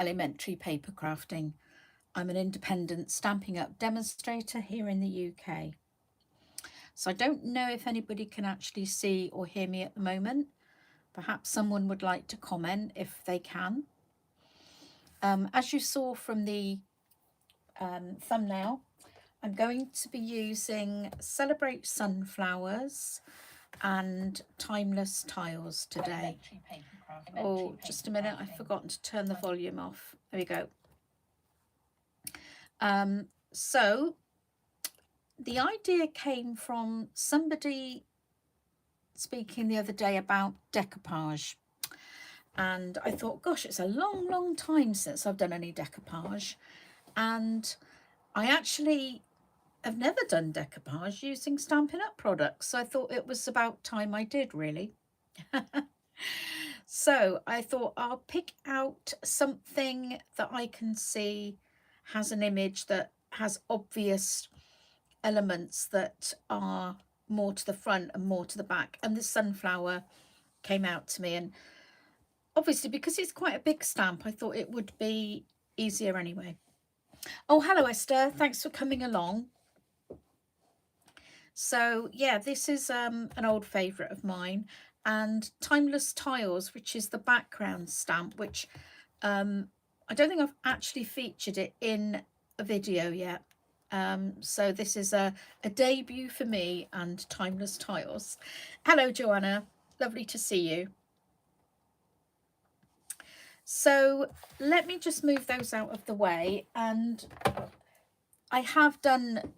Ellymentry Papercrafting. I'm an independent Stampin' Up demonstrator here in the UK. So I don't know if anybody can actually see or hear me at the moment. Perhaps someone would like to comment if they can. As you saw from the thumbnail, I'm going to be using Celebrate Sunflowers and Timeless Tiles today. Oh, just a minute, I've forgotten to turn the volume off. There we go. So the idea came from somebody speaking the other day about decoupage, and I thought, gosh, it's a long time since I've done any decoupage, and I actually have never done decoupage using Stampin' Up products, so I thought it was about time I did, really. So I thought I'll pick out something that I can see has an image that has obvious elements that are more to the front and more to the back, and the sunflower came out to me, and obviously because it's quite a big stamp I thought it would be easier anyway. Oh, hello Esther, thanks for coming along. So yeah, this is an old favourite of mine, and Timeless Tiles, which is the background stamp, which I don't think I've actually featured it in a video yet. So this is a debut for me and Timeless Tiles. Hello Joanna, lovely to see you. So let me just move those out of the way, and I have done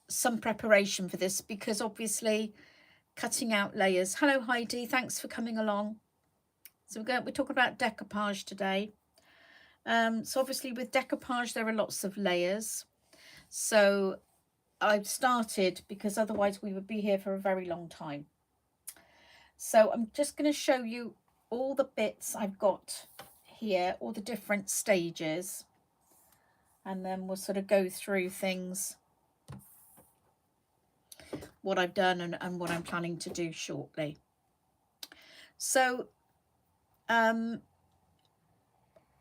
some preparation for this because obviously cutting out layers. Hello Heidi, thanks for coming along. So we're talking about decoupage today. So obviously with decoupage there are lots of layers. So I've started because otherwise we would be here for a very long time. So I'm just going to show you all the bits I've got here, all the different stages, and then we'll sort of go through things, what I've done and what I'm planning to do shortly. So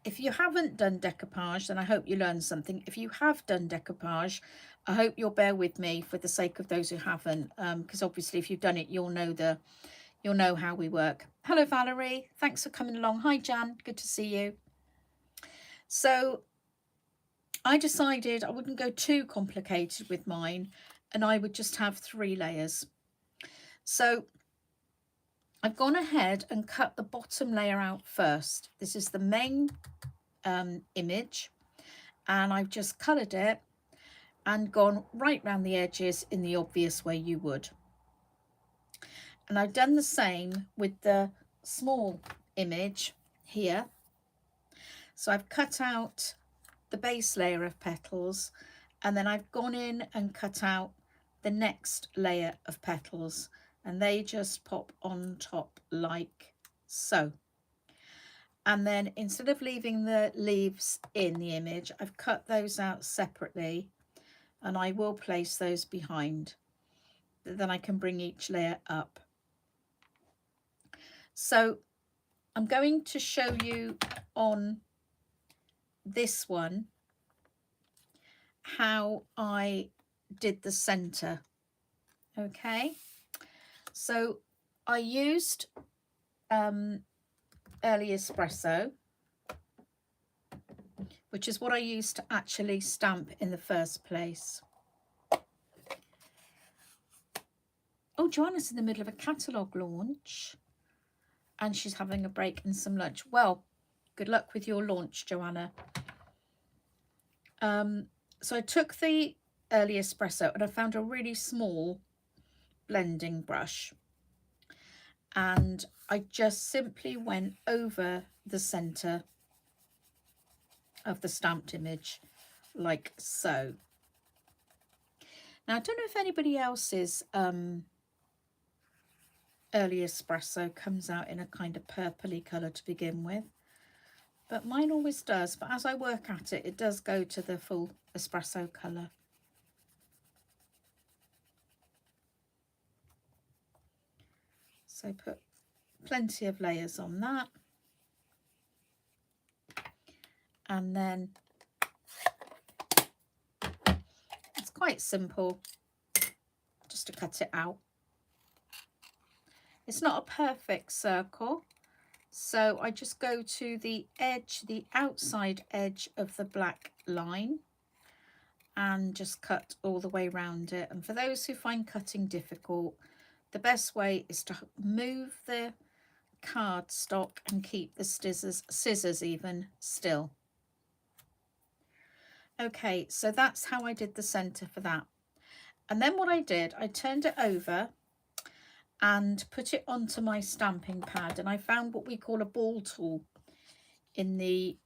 if you haven't done decoupage, then I hope you learned something. If you have done decoupage, I hope you'll bear with me for the sake of those who haven't, because obviously if you've done it, you'll know how we work. Hello Valerie, thanks for coming along. Hi Jan, good to see you. So I decided I wouldn't go too complicated with mine, and I would just have 3 layers. So I've gone ahead and cut the bottom layer out first. This is the main image, and I've just coloured it and gone right round the edges in the obvious way you would. And I've done the same with the small image here. So I've cut out the base layer of petals, and then I've gone in and cut out the next layer of petals, and they just pop on top like so. And then instead of leaving the leaves in the image, I've cut those out separately, and I will place those behind. Then I can bring each layer up. So I'm going to show you on this one how I did the center. Okay, so I used early espresso, which is what I used to actually stamp in the first place. Oh, Joanna's in the middle of a catalogue launch and she's having a break and some lunch. Well, good luck with your launch, Joanna. So I took the early espresso and I found a really small blending brush, and I just simply went over the center of the stamped image like so. Now I don't know if anybody else's early espresso comes out in a kind of purpley colour to begin with, but mine always does. But as I work at it, it does go to the full espresso colour. So put plenty of layers on that. And then it's quite simple just to cut it out. It's not a perfect circle, so I just go to the edge, the outside edge of the black line, and just cut all the way around it. And for those who find cutting difficult, the best way is to move the cardstock and keep the scissors even still. Okay, so that's how I did the center for that. And then what I did, I turned it over and put it onto my stamping pad, and I found what we call a ball tool in the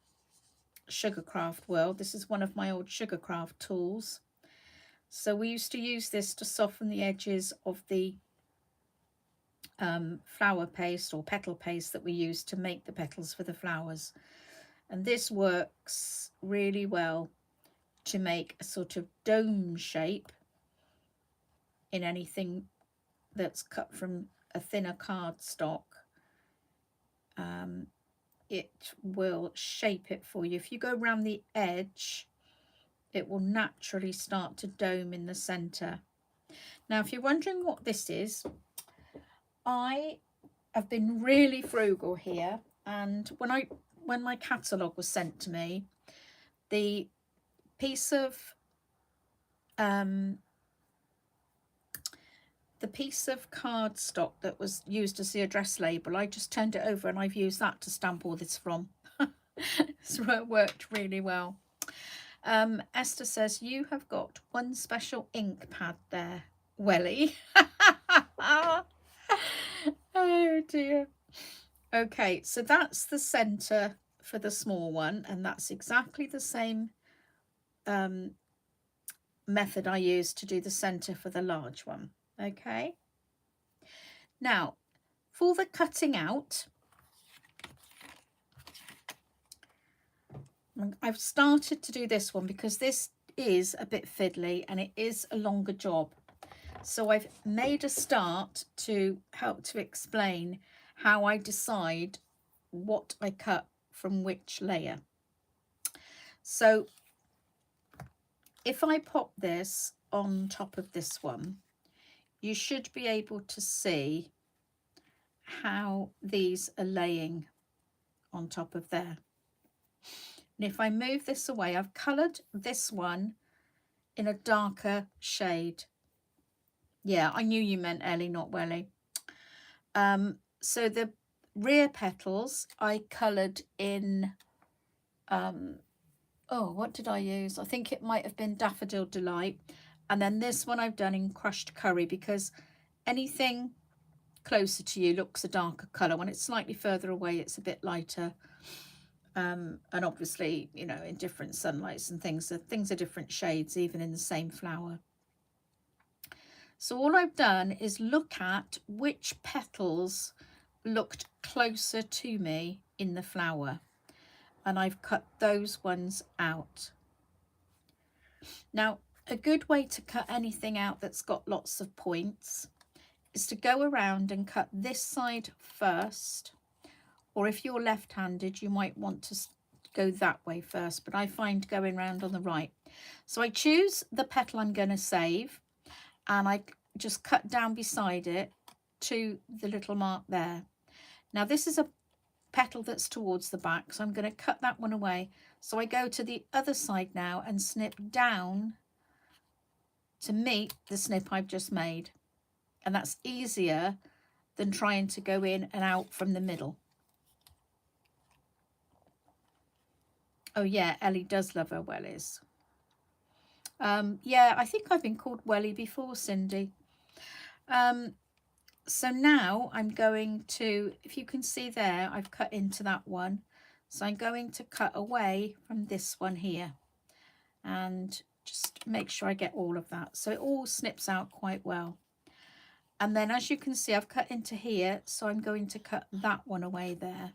Sugarcraft world. This is one of my old Sugarcraft tools. So we used to use this to soften the edges of the flower paste or petal paste that we use to make the petals for the flowers. And this works really well to make a sort of dome shape in anything that's cut from a thinner cardstock. It will shape it for you. If you go around the edge, it will naturally start to dome in the center. Now, if you're wondering what this is, I have been really frugal here, and when my catalogue was sent to me, the piece of cardstock that was used as the address label, I just turned it over and I've used that to stamp all this from. So it worked really well. Esther says, you have got one special ink pad there, Welly. Oh dear. Okay, so that's the center for the small one, and that's exactly the same method I used to do the center for the large one. Okay, now for the cutting out, I've started to do this one because this is a bit fiddly and it is a longer job. So I've made a start to help to explain how I decide what I cut from which layer. So if I pop this on top of this one, you should be able to see how these are laying on top of there. And if I move this away, I've coloured this one in a darker shade. Yeah, I knew you meant Ellie, not Welly. So the rear petals I coloured in, oh, what did I use? I think it might have been Daffodil Delight. And then this one I've done in Crushed Curry, because anything closer to you looks a darker colour. When it's slightly further away, it's a bit lighter. And obviously, you know, in different sunlights and things are different shades, even in the same flower. So all I've done is look at which petals looked closer to me in the flower, and I've cut those ones out. Now, a good way to cut anything out that's got lots of points is to go around and cut this side first, or if you're left-handed, you might want to go that way first, but I find going around on the right. So I choose the petal I'm going to save, and I just cut down beside it to the little mark there. Now this is a petal that's towards the back, so I'm going to cut that one away. So I go to the other side now and snip down to meet the snip I've just made, and that's easier than trying to go in and out from the middle. Oh yeah, Ellie does love her wellies. Yeah, I think I've been called Welly before, Cindy. So now I'm going to, if you can see there, I've cut into that one. So I'm going to cut away from this one here and just make sure I get all of that. So it all snips out quite well. And then as you can see, I've cut into here. So I'm going to cut that one away there.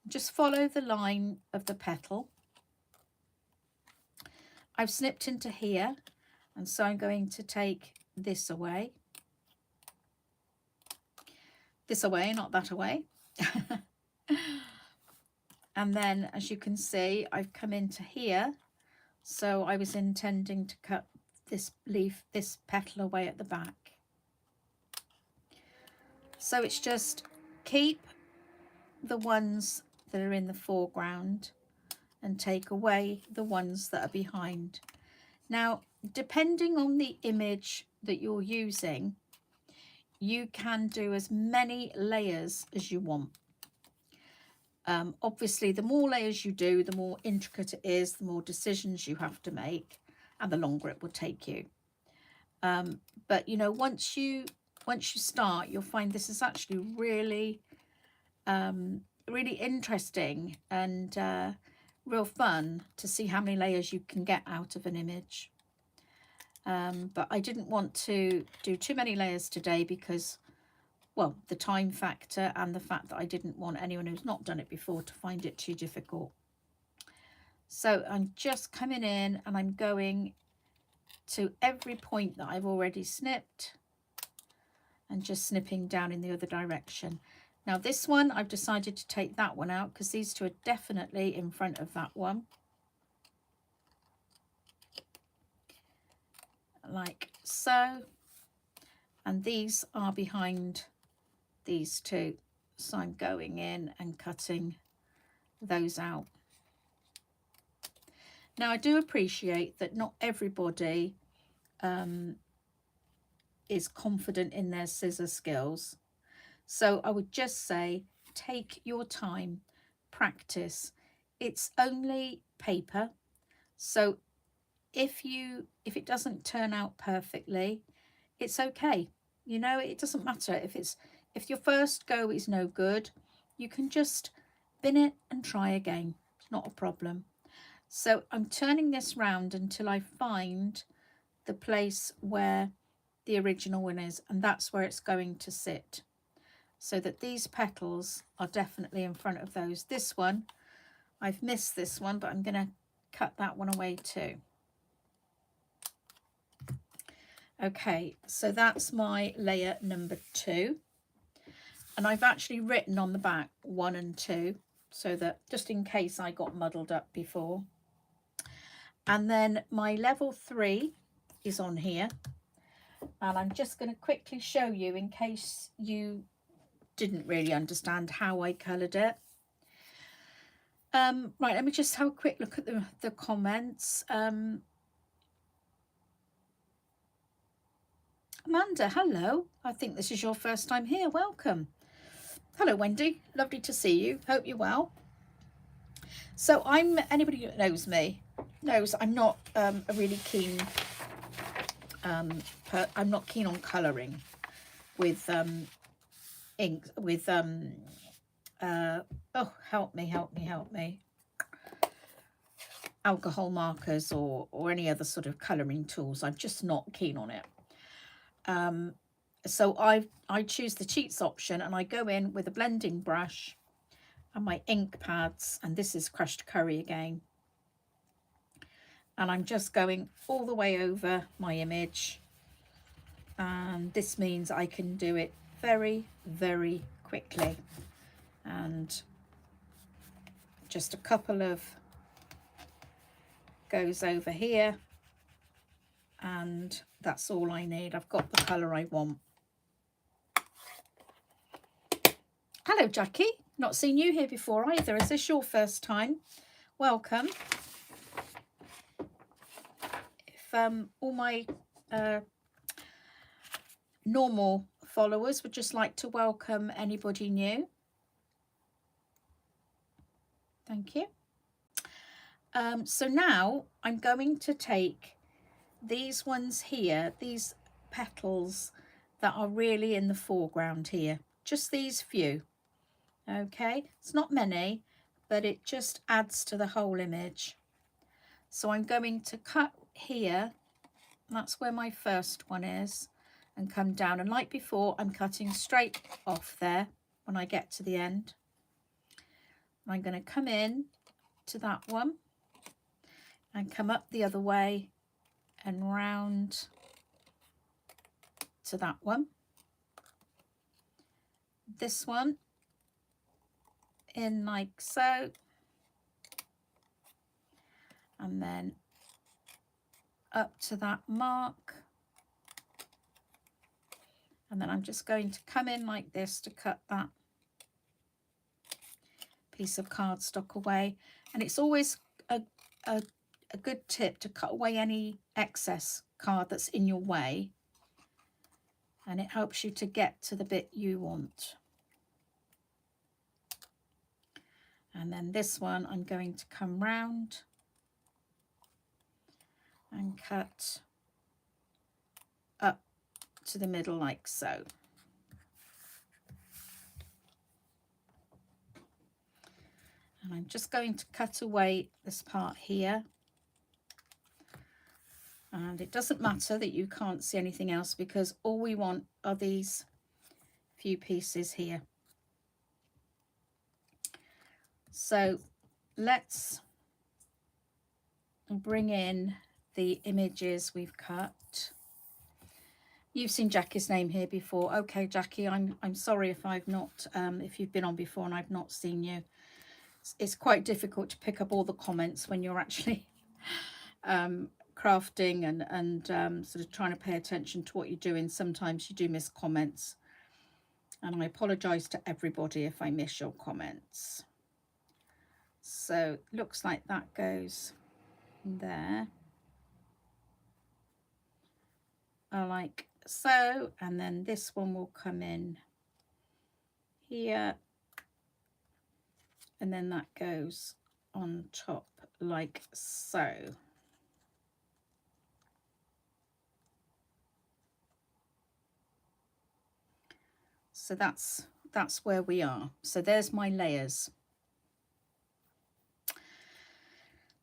Just follow the line of the petal. I've snipped into here, and so I'm going to take this away. This away, not that away. And then, as you can see, I've come into here. So I was intending to cut this leaf, this petal away at the back. So it's just keep the ones that are in the foreground and take away the ones that are behind. Now, depending on the image that you're using, you can do as many layers as you want. Obviously, the more layers you do, the more intricate it is, the more decisions you have to make, and the longer it will take you. But you know, once you start, you'll find this is actually really really interesting and real fun to see how many layers you can get out of an image. But I didn't want to do too many layers today because, well, the time factor and the fact that I didn't want anyone who's not done it before to find it too difficult. So I'm just coming in and I'm going to every point that I've already snipped and just snipping down in the other direction. Now this one, I've decided to take that one out because these two are definitely in front of that one. Like so. And these are behind these two. So I'm going in and cutting those out. Now I do appreciate that not everybody is confident in their scissor skills. So I would just say, take your time, practice. It's only paper. So if it doesn't turn out perfectly, it's okay. You know, it doesn't matter if your first go is no good, you can just bin it and try again. It's not a problem. So I'm turning this round until I find the place where the original one is, and that's where it's going to sit. So that these petals are definitely in front of those. This one, I've missed this one, but I'm going to cut that one away too. Okay, so that's my layer number 2. And I've actually written on the back 1 and 2, so that just in case I got muddled up before. And then my level 3 is on here. And I'm just going to quickly show you in case you didn't really understand how I coloured it. Right, let me just have a quick look at the comments. Amanda, hello. I think this is your first time here. Welcome. Hello, Wendy. Lovely to see you. Hope you're well. So anybody who knows me knows I'm not a really keen, I'm not keen on colouring with ink, with, oh, help me. Alcohol markers or any other sort of colouring tools. I'm just not keen on it. So I choose the cheats option and I go in with a blending brush and my ink pads, and this is crushed curry again. And I'm just going all the way over my image. And this means I can do it very, very quickly. And just a couple of goes over here. And that's all I need. I've got the colour I want. Hello, Jackie. Not seen you here before either. Is this your first time? Welcome. If all my normal followers would just like to welcome anybody new. Thank you. So now I'm going to take these ones here, these petals that are really in the foreground here, just these few. Okay, it's not many, but it just adds to the whole image. So I'm going to cut here, that's where my first one is, and come down, and like before I'm cutting straight off there when I get to the end. I'm going to come in to that one and come up the other way and round to that one. This one in like so, and then up to that mark, and then I'm just going to come in like this to cut that piece of cardstock away. And it's always a good tip to cut away any excess card that's in your way, and it helps you to get to the bit you want. And then this one I'm going to come round and cut up to the middle like so. And I'm just going to cut away this part here. And it doesn't matter that you can't see anything else, because all we want are these few pieces here. So let's bring in the images we've cut. You've seen Jackie's name here before. Okay, Jackie, I'm sorry if I've not, if you've been on before and I've not seen you. It's quite difficult to pick up all the comments when you're actually crafting and sort of trying to pay attention to what you're doing. Sometimes you do miss comments, and I apologise to everybody if I miss your comments. So looks like that goes there, like so, and then this one will come in here, and then that goes on top like so. So that's where we are. So there's my layers.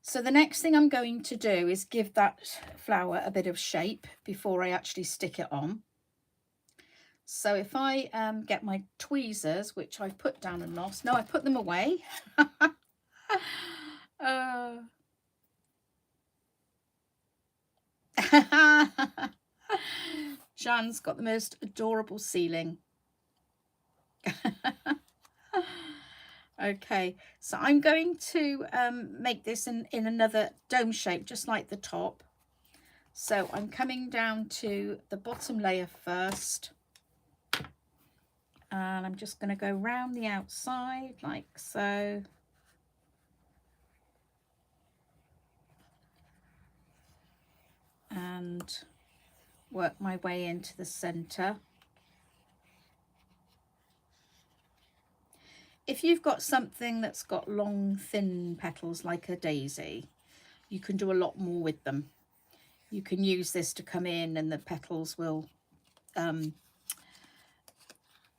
So the next thing I'm going to do is give that flower a bit of shape before I actually stick it on. So if I get my tweezers, which I've put down and lost. No, I put them away. Jan's got the most adorable ceiling. Okay, so I'm going to make this in another dome shape, just like the top. So I'm coming down to the bottom layer first, and I'm just going to go round the outside like so. And work my way into the center. If you've got something that's got long, thin petals like a daisy, you can do a lot more with them. You can use this to come in and the petals will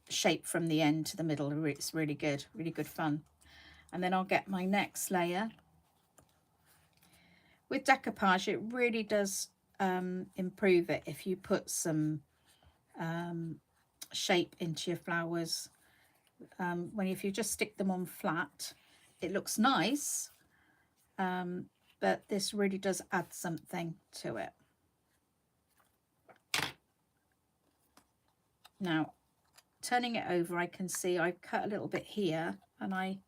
shape from the end to the middle. It's really good fun. And then I'll get my next layer. With decoupage, it really does improve it if you put some shape into your flowers. If you just stick them on flat, it looks nice, but this really does add something to it. Now, turning it over, I can see I've cut a little bit here, and I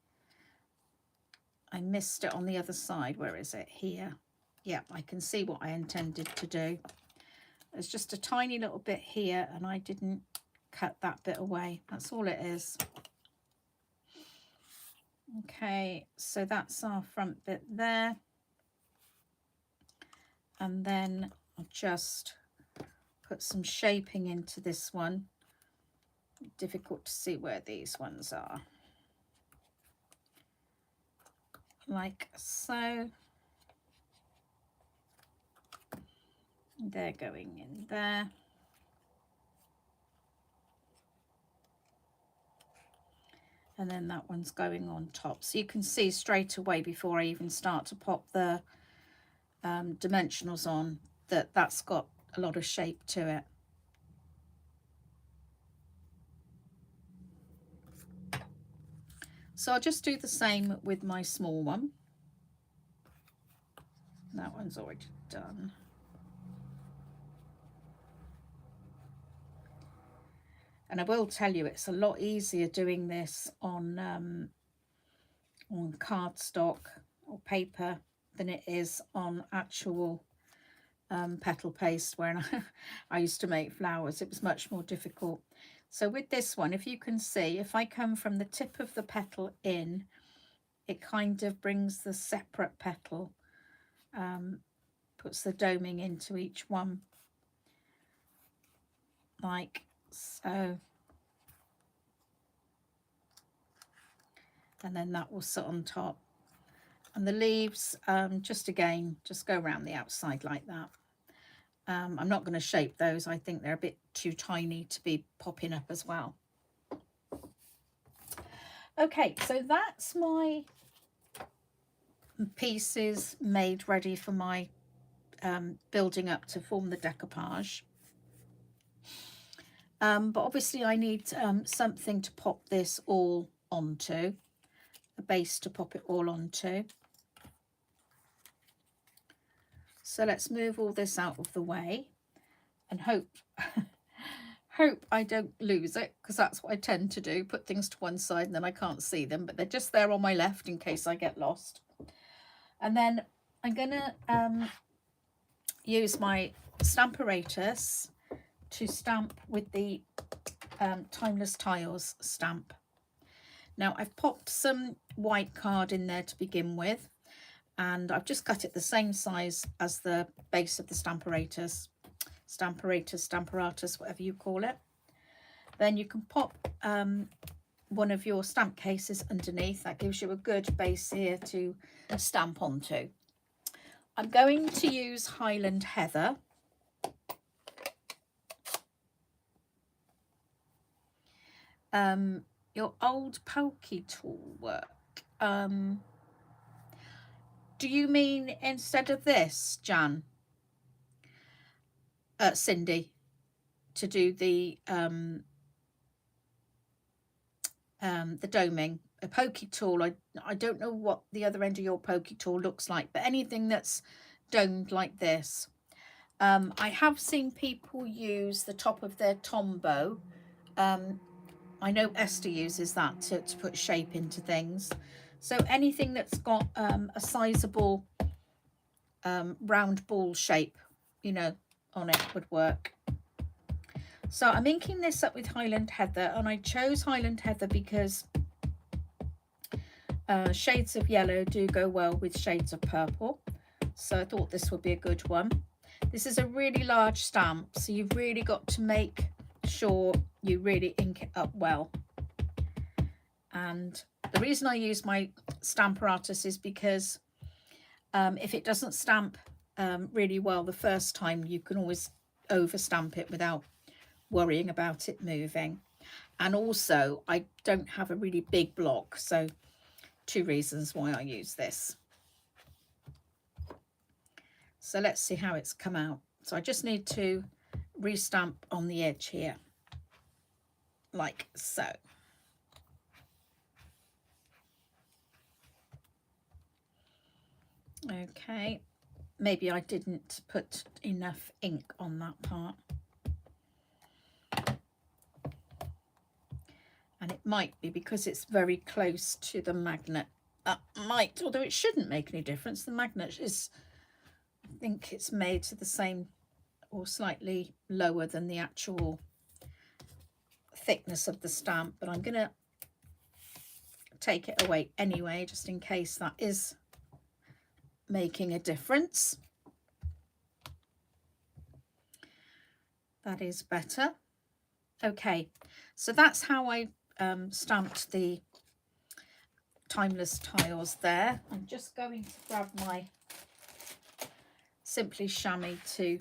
missed it on the other side. Where is it? Here. Yeah, I can see what I intended to do. There's just a tiny little bit here, and I didn't cut that bit away. That's all it is. Okay, so that's our front bit there. And then I'll just put some shaping into this one. Difficult to see where these ones are. Like so. They're going in there. And then that one's going on top. So you can see straight away before I even start to pop the dimensionals on that that's got a lot of shape to it. So I'll just do the same with my small one. That one's already done. And I will tell you, it's a lot easier doing this on cardstock or paper than it is on actual petal paste. When I used to make flowers, it was much more difficult. So with this one, if you can see, if I come from the tip of the petal in, it kind of brings the separate petal, puts the doming into each one, like so. And then that will sit on top. And the leaves, just go around the outside like that. I'm not going to shape those. I think they're a bit too tiny to be popping up as well. Okay, so that's my pieces made ready for my building up to form the decoupage. But obviously I need something to pop this all onto, a base to pop it all onto. So let's move all this out of the way and hope I don't lose it, because that's what I tend to do, put things to one side and then I can't see them, but they're just there on my left in case I get lost. And then I'm gonna use my Stamparatus to stamp with the Timeless Tiles stamp. Now I've popped some white card in there to begin with, and I've just cut it the same size as the base of the Stamparatus, whatever you call it. Then you can pop one of your stamp cases underneath. That gives you a good base here to stamp onto. I'm going to use Highland Heather. Your old pokey tool work. Do you mean instead of this, Jan? Cindy, to do the doming? A pokey tool, I don't know what the other end of your pokey tool looks like, but anything that's domed like this. I have seen people use the top of their Tombow. I know Esther uses that to put shape into things. So anything that's got a sizable round ball shape, you know, on it would work. So I'm inking this up with Highland Heather, and I chose Highland Heather because shades of yellow do go well with shades of purple. So I thought this would be a good one. This is a really large stamp, so you've really got to make sure you really ink it up well. And the reason I use my Stamparatus is because if it doesn't stamp really well the first time, you can always over stamp it without worrying about it moving. And also I don't have a really big block, so 2 reasons why I use this. So let's see how it's come out. So I just need to restamp on the edge here, like so. Okay, maybe I didn't put enough ink on that part. And it might be because it's very close to the magnet. Might, although it shouldn't make any difference. The magnet is, I think it's made to the same or slightly lower than the actual thickness of the stamp, but I'm going to take it away anyway, just in case that is making a difference. That is better. Okay, so that's how I stamped the Timeless Tiles there. I'm just going to grab my Simply Chamois to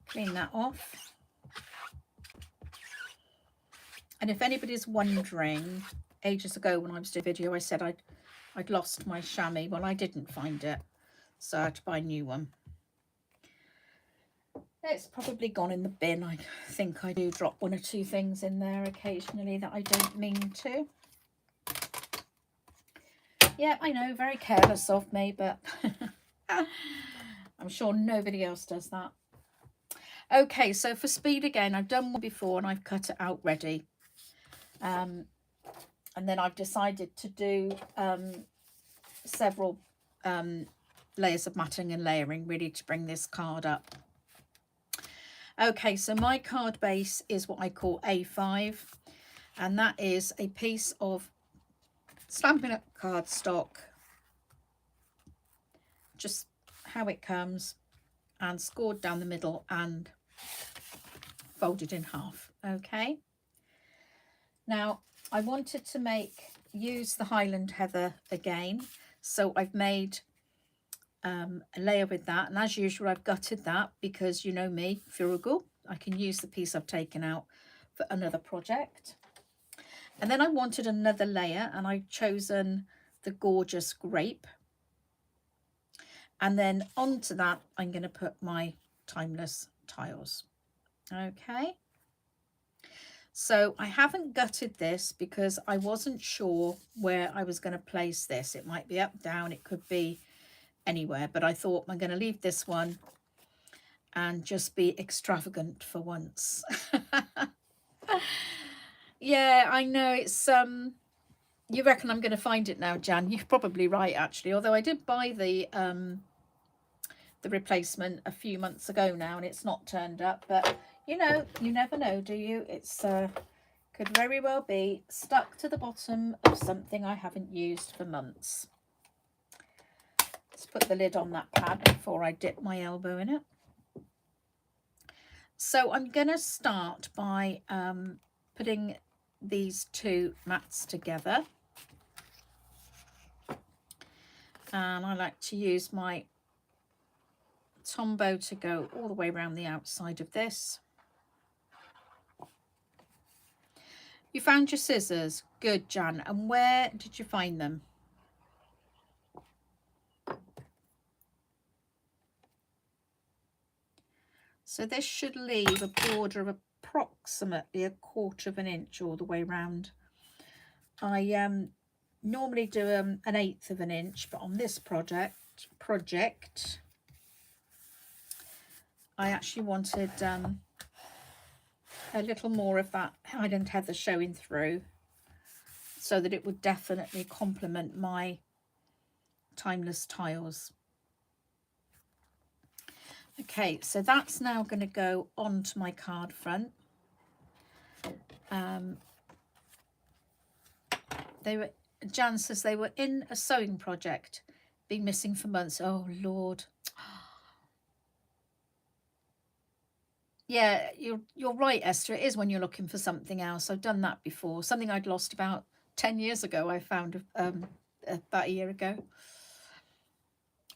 clean that off. And if anybody's wondering, ages ago when I was doing a video, I said I'd lost my chamois. Well, I didn't find it, so I had to buy a new one. It's probably gone in the bin. I think I do drop 1 or 2 things in there occasionally that I don't mean to. Yeah, I know, very careless of me, but I'm sure nobody else does that. Okay, so for speed again, I've done one before and I've cut it out ready. And then I've decided to do several layers of matting and layering really to bring this card up. Okay, so my card base is what I call A5, and that is a piece of Stampin' Up cardstock, just how it comes, and scored down the middle and folded in half. Okay, now I wanted to use the Highland Heather again, so I've made a layer with that, and as usual I've gutted that because you know me, frugal. I can use the piece I've taken out for another project. And then I wanted another layer, and I've chosen the gorgeous grape, and then onto that I'm going to put my timeless tiles. Okay, so I haven't gutted this because I wasn't sure where I was going to place this. It might be up, down, it could be anywhere, but I thought I'm going to leave this one and just be extravagant for once. Yeah, I know, it's you reckon I'm going to find it now, Jan? You're probably right, actually, although I did buy the replacement a few months ago now and it's not turned up, but you know, you never know, do you? It's could very well be stuck to the bottom of something I haven't used for months. Let's put the lid on that pad before I dip my elbow in it. So I'm going to start by putting these two mats together, and I like to use my Tombow to go all the way around the outside of this. You found your scissors? Good, Jan. And where did you find them? So this should leave a border of approximately 1/4 of an inch all the way around. I normally do an 1/8 of an inch, but on this project I actually wanted a little more of that Highland Heather showing through, so that it would definitely complement my timeless tiles. Okay, so that's now going to go onto my card front. Jan says they were in a sewing project, been missing for months. Oh Lord. Yeah, you're right, Esther. It is when you're looking for something else. I've done that before. Something I'd lost about 10 years ago, I found about a year ago.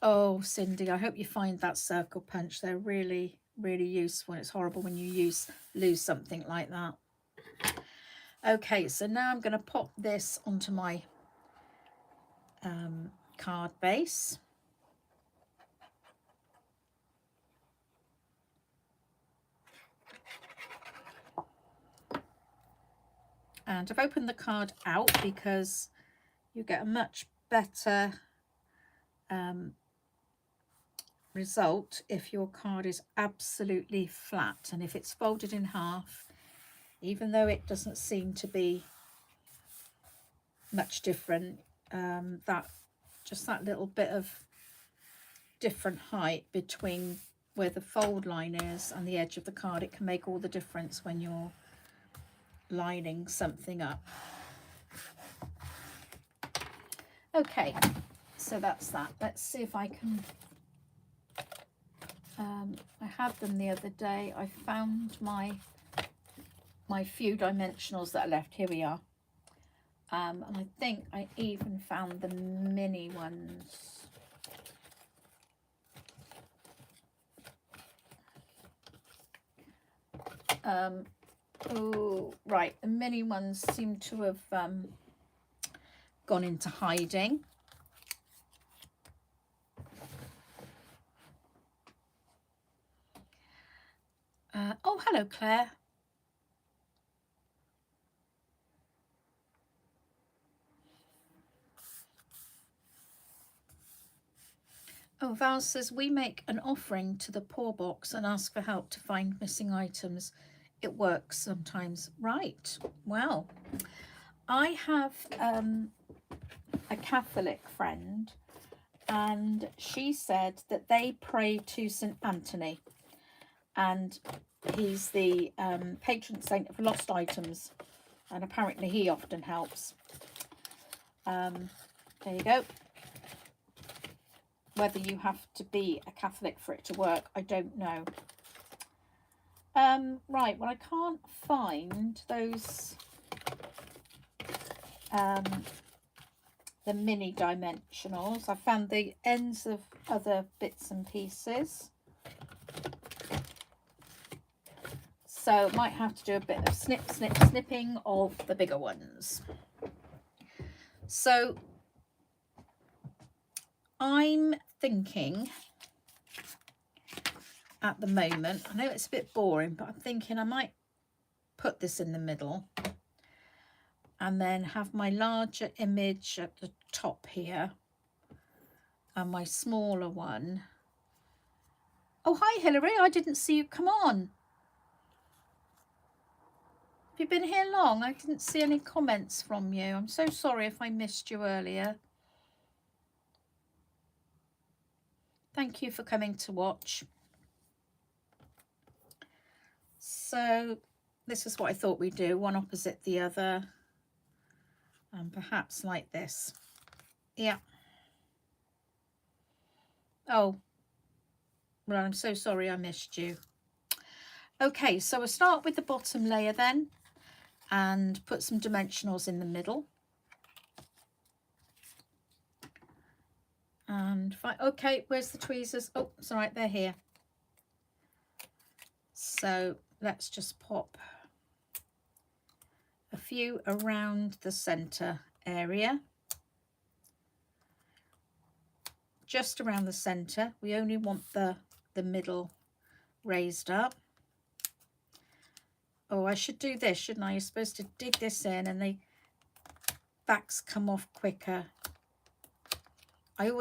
Oh, Cindy, I hope you find that circle punch. They're really, really useful. It's horrible when you lose something like that. Okay, so now I'm going to pop this onto my card base. And I've opened the card out because you get a much better result if your card is absolutely flat, and if it's folded in half, even though it doesn't seem to be much different, that little bit of different height between where the fold line is and the edge of the card, it can make all the difference when you're lining something up. Okay, so that's that. Let's see if I can I had them the other day. I found my few dimensionals that are left. Here we are. And I think I even found the mini ones. Oh, right. The mini ones seem to have gone into hiding. Oh, hello, Claire. Oh, Val says, we make an offering to the poor box and ask for help to find missing items. It works sometimes. Right. Well, I have a Catholic friend and she said that they pray to St. Anthony, and he's the patron saint of lost items, and apparently he often helps. There you go. Whether you have to be a Catholic for it to work, I don't know. Right, well, I can't find those the mini dimensionals. I found the ends of other bits and pieces, so might have to do a bit of snipping of the bigger ones. So I'm thinking at the moment, I know it's a bit boring, but I'm thinking I might put this in the middle and then have my larger image at the top here and my smaller one. Oh, hi Hilary, I didn't see you come on. Have you been here long? I didn't see any comments from you. I'm so sorry if I missed you earlier. Thank you for coming to watch. So this is what I thought we'd do, one opposite the other, and perhaps like this. Yeah. Oh, well, I'm so sorry I missed you. Okay, so we'll start with the bottom layer then and put some dimensionals in the middle. And okay, where's the tweezers? Oh, it's all right, they're here. So let's just pop a few around the center area. Just around the center. We only want the middle raised up. Oh, I should do this, shouldn't I? You're supposed to dig this in and the backs come off quicker. I'm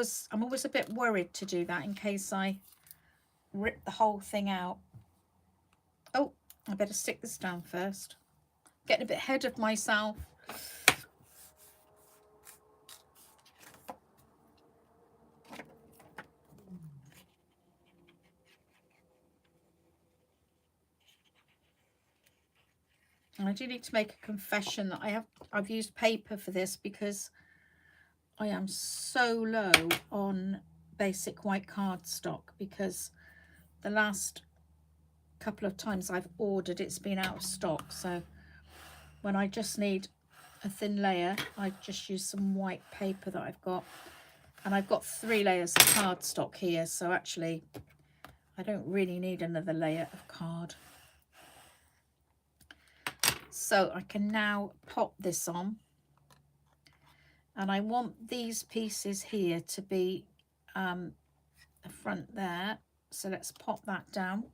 always a bit worried to do that in case I rip the whole thing out. Oh, I better stick this down first. Getting a bit ahead of myself. And I do need to make a confession that I've used paper for this because I am so low on basic white cardstock, because the last couple of times I've ordered it's been out of stock. So when I just need a thin layer, I just use some white paper that I've got, and I've got 3 layers of cardstock here, so actually I don't really need another layer of card. So I can now pop this on, and I want these pieces here to be the front there, so let's pop that down.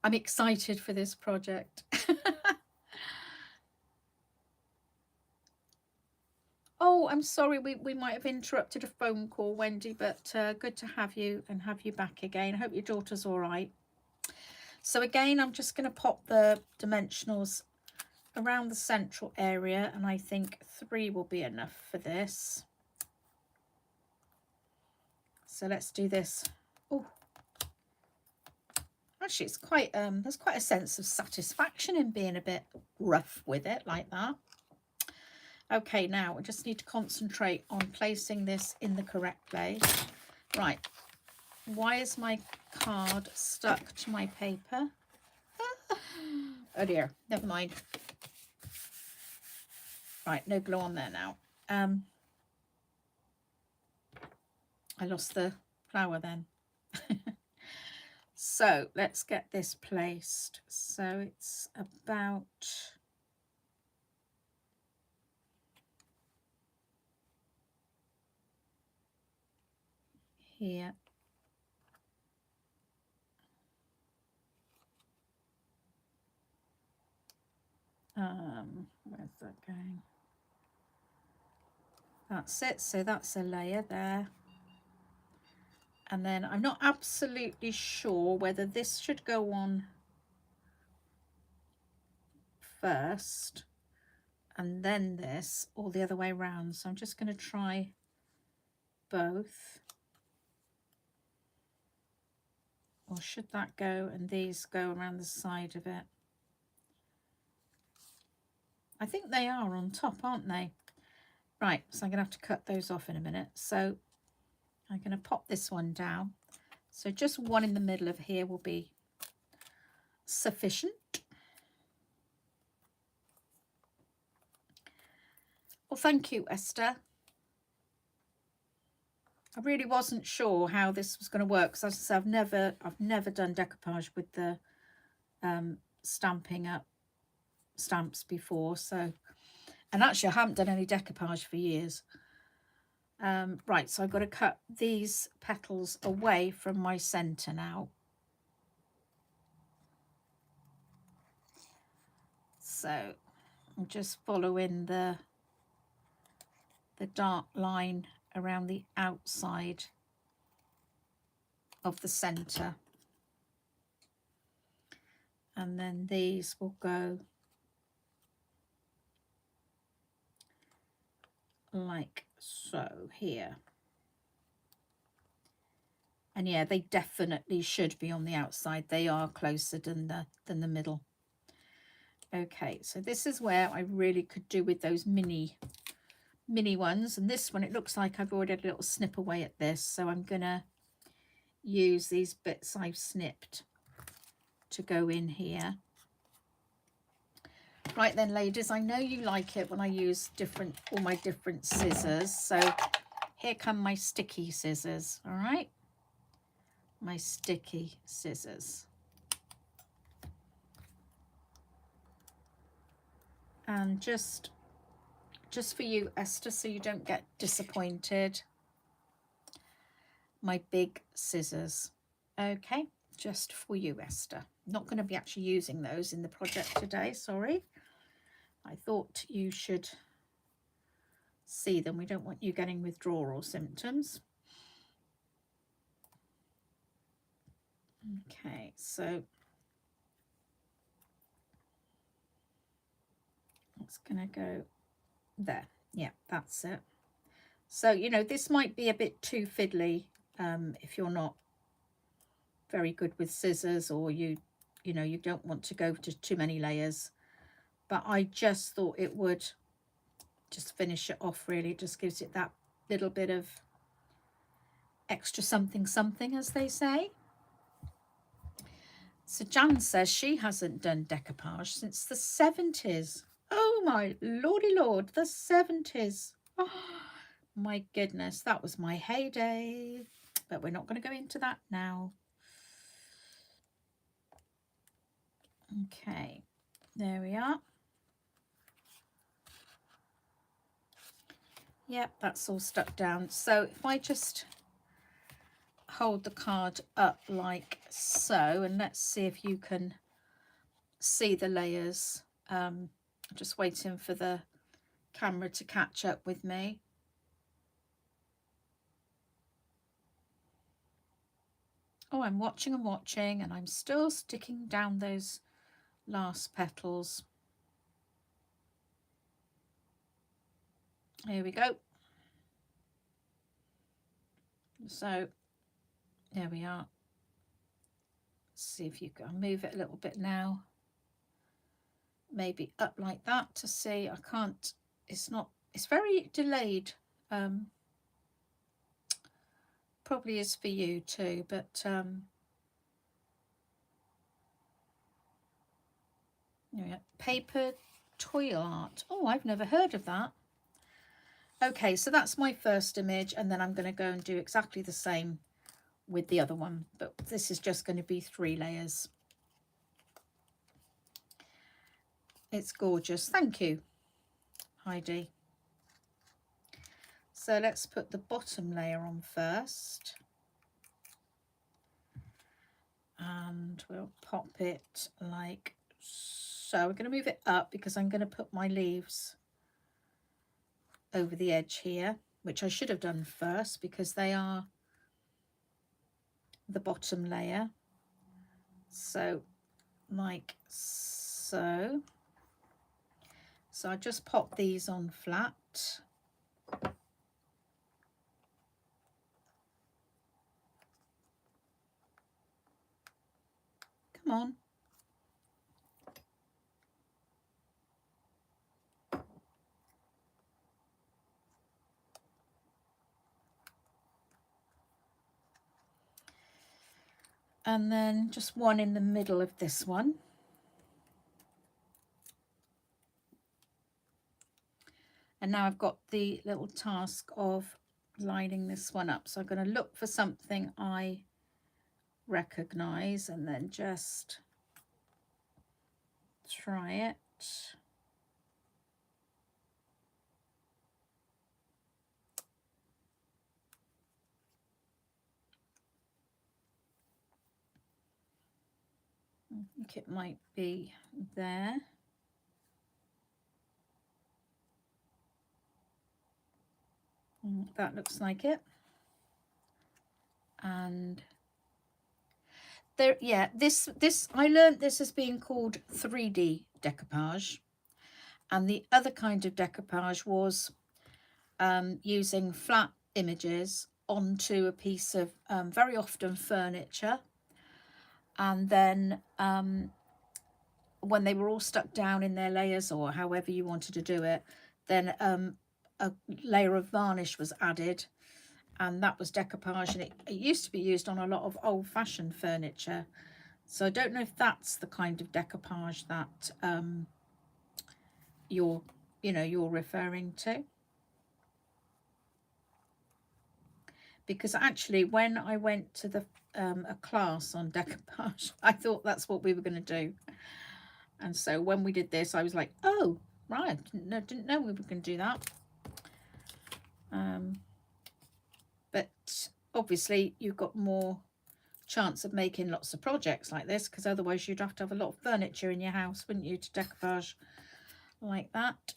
I'm excited for this project. Oh, I'm sorry, we might have interrupted a phone call, Wendy, but good to have you and have you back again. I hope your daughter's all right. So again, I'm just going to pop the dimensionals around the central area, and I think 3 will be enough for this. So let's do this. Oh, actually it's quite there's quite a sense of satisfaction in being a bit rough with it like that. Okay, now we just need to concentrate on placing this in the correct place. Right, why is my card stuck to my paper? Oh dear, never mind. Right, no glue on there now. I lost the flower then. So let's get this placed. So it's about here. Where's that going? That's it. So that's a layer there. And then I'm not absolutely sure whether this should go on first. and then this, or the other way around. So I'm just going to try both. Or should that go and these go around the side of it? I think they are on top, aren't they? Right, so I'm going to have to cut those off in a minute. So I'm going to pop this one down. So just one in the middle of here will be sufficient. Well, thank you, Esther. I really wasn't sure how this was going to work, because as I said, I've never done decoupage with the stamping up stamps before. So, and actually I haven't done any decoupage for years. Right, so I've got to cut these petals away from my centre now. So I'm just following the dark line around the outside of the centre, and then these will go like so here. And yeah, they definitely should be on the outside. They are closer than the middle. Okay, so this is where I really could do with those mini ones. And this one, it looks like I've already had a little snip away at this. So I'm gonna use these bits I've snipped to go in here. Right then, ladies, I know you like it when I use all my different scissors. So here come my sticky scissors, all right? My sticky scissors. And just for you, Esther, so you don't get disappointed, my big scissors. Okay, just for you, Esther. Not going to be actually using those in the project today, sorry. I thought you should see them. We don't want you getting withdrawal symptoms. Okay, so it's going to go there. Yeah, that's it. So, you know, this might be a bit too fiddly if you're not very good with scissors, or you know, you don't want to go to too many layers. But I just thought it would just finish it off, really. It just gives it that little bit of extra something, as they say. So Jan says she hasn't done decoupage since the 70s. Oh my lordy lord, the 70s. Oh, my goodness, that was my heyday. But we're not going to go into that now. Okay, there we are. Yep, that's all stuck down. So if I just hold the card up like so, and let's see if you can see the layers. I'm just waiting for the camera to catch up with me. Oh, I'm watching and watching, and I'm still sticking down those last petals. Here we go. So there we are. Let's see if you can move it a little bit now. Maybe up like that to see. I can't, it's not, it's very delayed. Probably is for you too, but yeah, paper toil art. Oh, I've never heard of that. Okay, so that's my first image, and then I'm going to go and do exactly the same with the other one, but this is just going to be 3 layers. It's gorgeous. Thank you, Heidi. So let's put the bottom layer on first. And we'll pop it like so. We're going to move it up because I'm going to put my leaves over the edge here, which I should have done first because they are the bottom layer. So like so. So I just pop these on flat. Come on. And then just one in the middle of this one. And now I've got the little task of lining this one up. So I'm going to look for something I recognize and then just try it. I think it might be there. That looks like it. And there, yeah, this I learned this as being called 3D decoupage, and the other kind of decoupage was using flat images onto a piece of very often furniture, and then when they were all stuck down in their layers, or however you wanted to do it, then a layer of varnish was added, and that was decoupage, and it used to be used on a lot of old-fashioned furniture. So I don't know if that's the kind of decoupage that you're referring to. Because actually when I went to the a class on decoupage, I thought that's what we were going to do. And so when we did this, I was like, oh, right, didn't know we were going to do that. But obviously you've got more chance of making lots of projects like this, because otherwise you'd have to have a lot of furniture in your house, wouldn't you, to decoupage like that.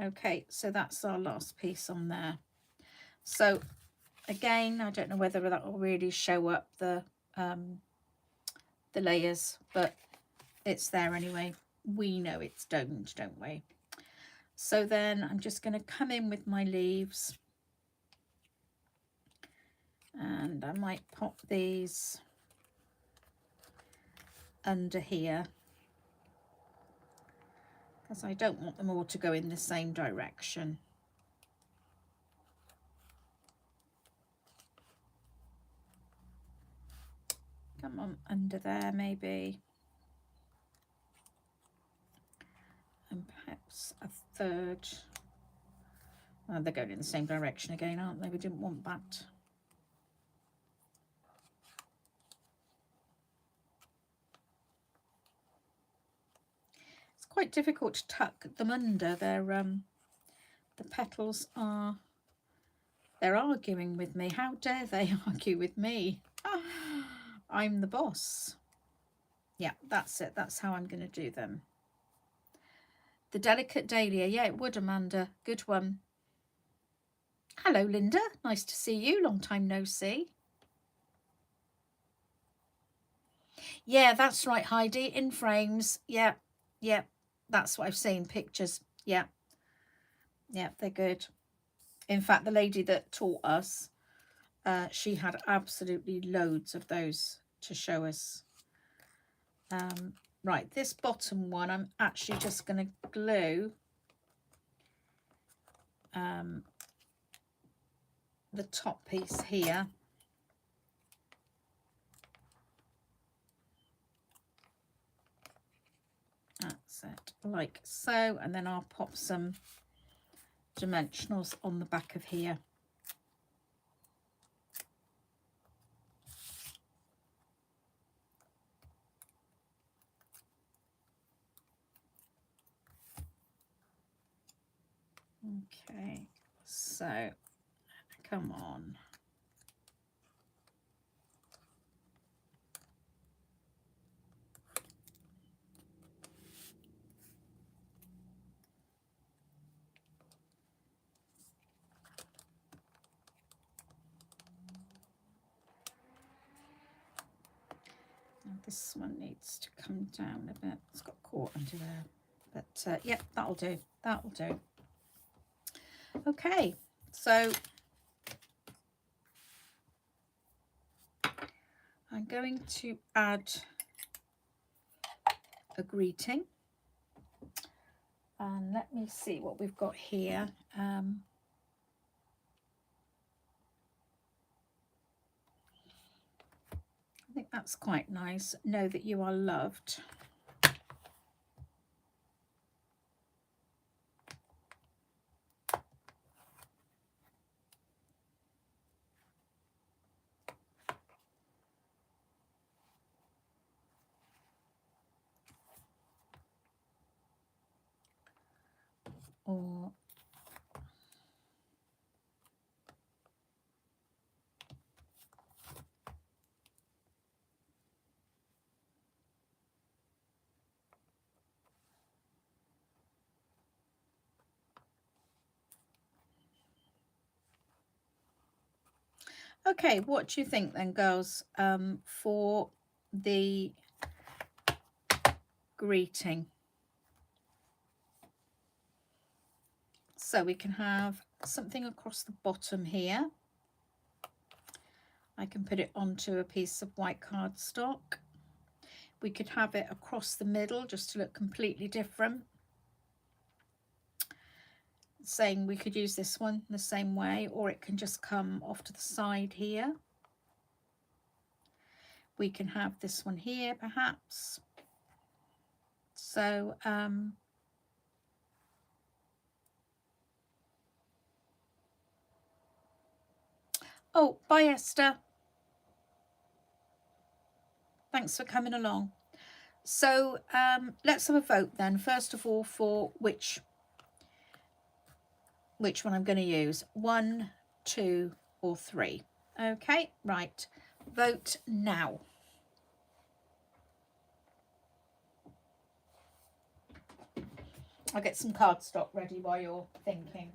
Okay, so that's our last piece on there. So again, I don't know whether that will really show up the layers, but it's there anyway. We know it's domed, don't we? So then I'm just going to come in with my leaves, and I might pop these under here, because I don't want them all to go in the same direction. Come on, under there maybe. And perhaps a third. Oh, they're going in the same direction again, aren't they? We didn't want that. It's quite difficult to tuck them under. They're the petals are, they're arguing with me. How dare they argue with me? I'm the boss. Yeah, that's it. That's how I'm going to do them. The delicate dahlia. Yeah, it would, Amanda. Good one. Hello, Linda. Nice to see you. Long time no see. Yeah, that's right, Heidi. In frames. Yeah, yeah. That's what I've seen. Pictures. Yeah. Yeah, they're good. In fact, the lady that taught us, she had absolutely loads of those to show us. Right, this bottom one, I'm actually just going to glue the top piece here. That's it, like so, and then I'll pop some dimensionals on the back of here. Okay, so come on. This one needs to come down a bit. It's got caught under there. But yeah, that'll do. That'll do. Okay, so I'm going to add a greeting. And let me see what we've got here. I think that's quite nice. Know that you are loved. Or okay, what do you think then, girls, for the greeting? So we can have something across the bottom here. I can put it onto a piece of white cardstock. We could have it across the middle just to look completely different. Saying we could use this one the same way, or it can just come off to the side here. We can have this one here perhaps. So oh, bye Esther. Thanks for coming along. So let's have a vote then, first of all, for which one I'm going to use. 1, 2 or 3. Okay, right. Vote now. I'll get some cardstock ready while you're thinking.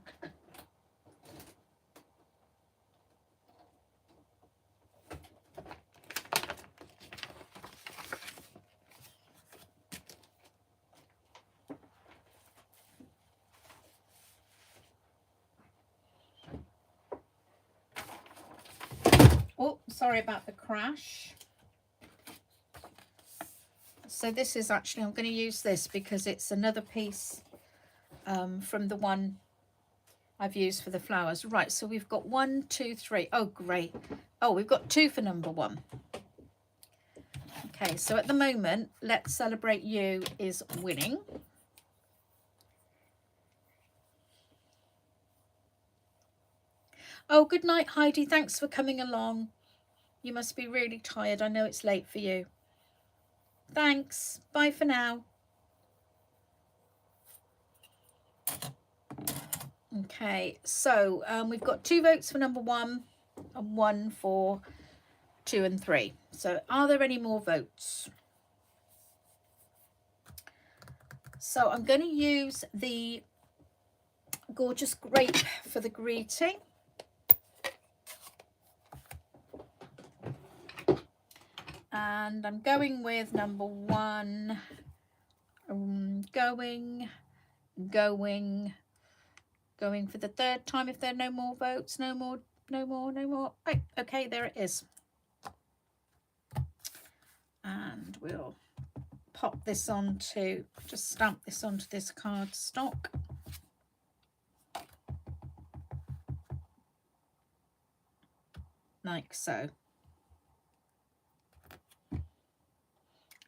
Oh, sorry about the crash. So this is actually, I'm going to use this because it's another piece from the one I've used for the flowers. Right, so we've got 1, 2, 3. Oh, great. Oh, we've got 2 for number 1. Okay, so at the moment, Let's Celebrate You is winning. Oh, good night, Heidi. Thanks for coming along. You must be really tired. I know it's late for you. Thanks. Bye for now. Okay, so we've got 2 votes for number 1 and 1 for 2 and 3. So are there any more votes? So I'm going to use the gorgeous grape for the greeting. And I'm going with number 1. Going for the 3rd time if there are no more votes. No more. Right, okay, there it is. And we'll pop this onto, just stamp this onto this cardstock. Like so.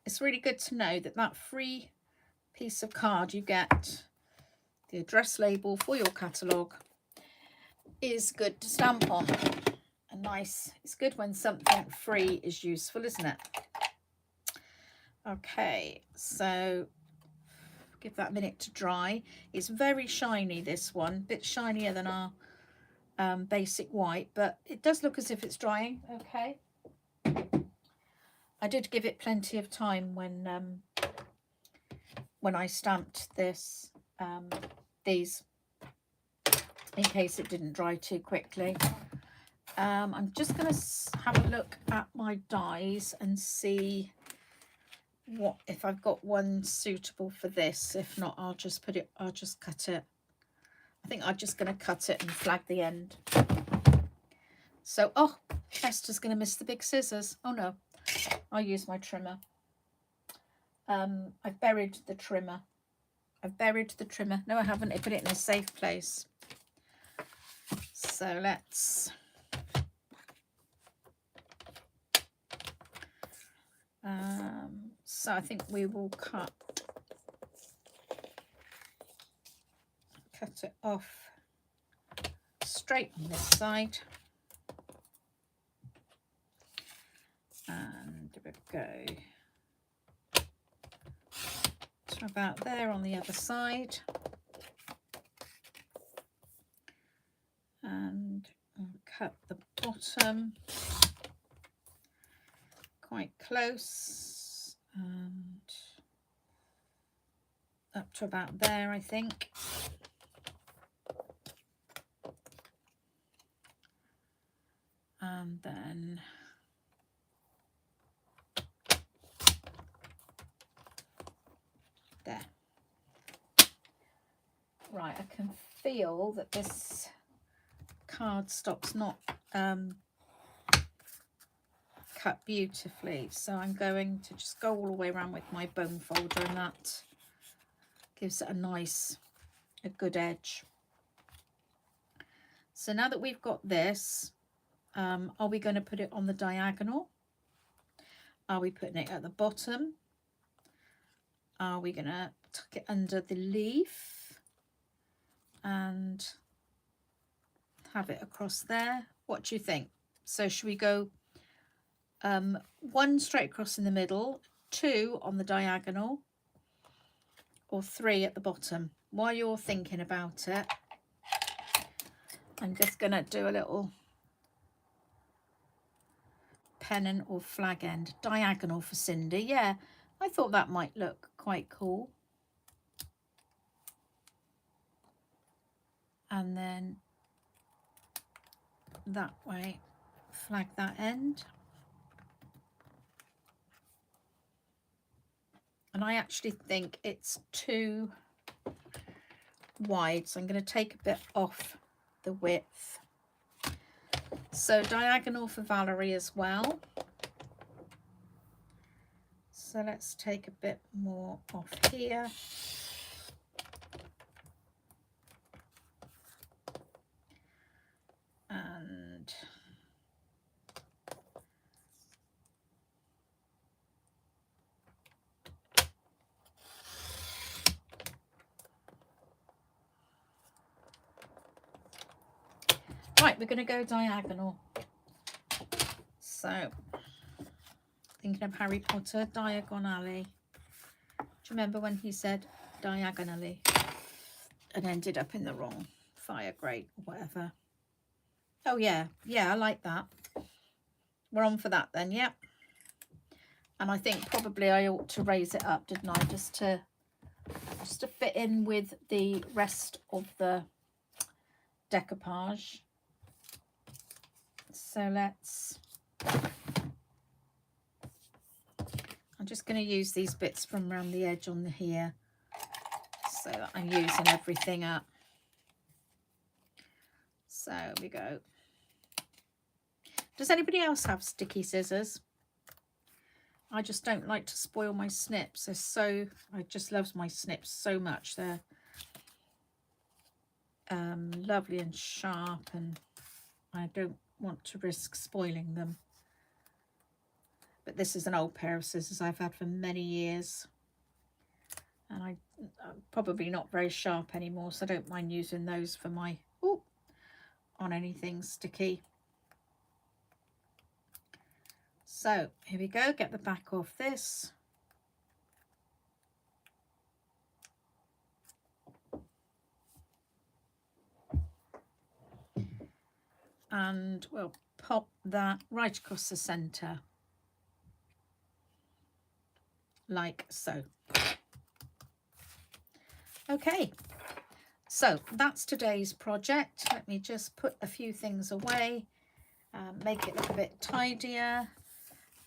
It's really good to know that that free piece of card you get, the address label for your catalogue, is good to stamp on. And nice, it's good when something free is useful, isn't it? Okay, so give that a minute to dry. It's very shiny, this one, a bit shinier than our basic white, but it does look as if it's drying. Okay, I did give it plenty of time when I stamped this these, in case it didn't dry too quickly. I'm just going to have a look at my dies and see what if I've got one suitable for this. If not, I'll just cut it. I think I'm just going to cut it and flag the end. So, oh, Esther's going to miss the big scissors. Oh no, I'll use my trimmer. I've buried the trimmer. No, I haven't. I put it in a safe place. So let's so I think we will cut it off straight on this side. And there we go. So about there on the other side. And I'll cut the bottom quite close and up to about there, I think. And then there. Right, I can feel that this cardstock's not cut beautifully, so I'm going to just go all the way around with my bone folder, and that gives it a good edge. So now that we've got this, are we going to put it on the diagonal? Are we putting it at the bottom? Are we going to tuck it under the leaf and have it across there? What do you think? So should we go one straight across in the middle, two on the diagonal, or three at the bottom? While you're thinking about it, I'm just going to do a little pennant or flag end. Diagonal for Cindy. Yeah, I thought that might look quite cool. And then that way, flag that end. And I actually think it's too wide, so I'm going to take a bit off the width. So diagonal for Valerie as well. So let's take a bit more off here. And right, we're going to go diagonal. So thinking of Harry Potter, Diagon Alley. Do you remember when he said diagonally and ended up in the wrong fire grate or whatever? Oh yeah, I like that. We're on for that then, yep. And I think probably I ought to raise it up, didn't I, just to fit in with the rest of the decoupage. So let's, I'm just going to use these bits from around the edge on the here so that I'm using everything up. So we go. Does anybody else have sticky scissors? I just don't like to spoil my snips. They're so, I just love my snips so much. They're lovely and sharp, and I don't want to risk spoiling them. But this is an old pair of scissors I've had for many years, and I'm probably not very sharp anymore, so I don't mind using those for my, on anything sticky. So here we go, get the back off this. And we'll pop that right across the centre, like so. Okay, so that's today's project. Let me just put a few things away, make it look a bit tidier,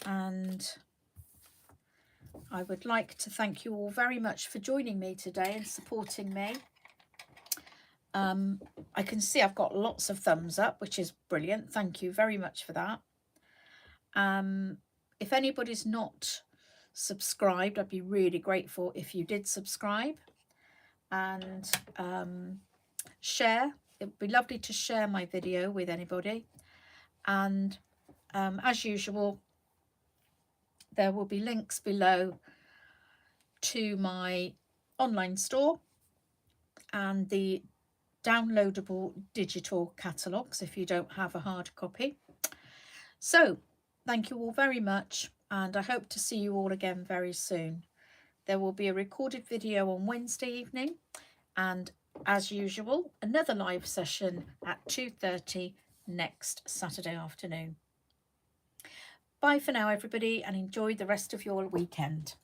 and I would like to thank you all very much for joining me today and supporting me. I can see I've got lots of thumbs up, which is brilliant. Thank you very much for that. If anybody's not subscribed, I'd be really grateful if you did subscribe and share. It would be lovely to share my video with anybody. And as usual, there will be links below to my online store and the downloadable digital catalogues if you don't have a hard copy. So thank you all very much, and I hope to see you all again very soon. There will be a recorded video on Wednesday evening, and as usual, another live session at 2:30 next Saturday afternoon. Bye for now, everybody, and enjoy the rest of your weekend.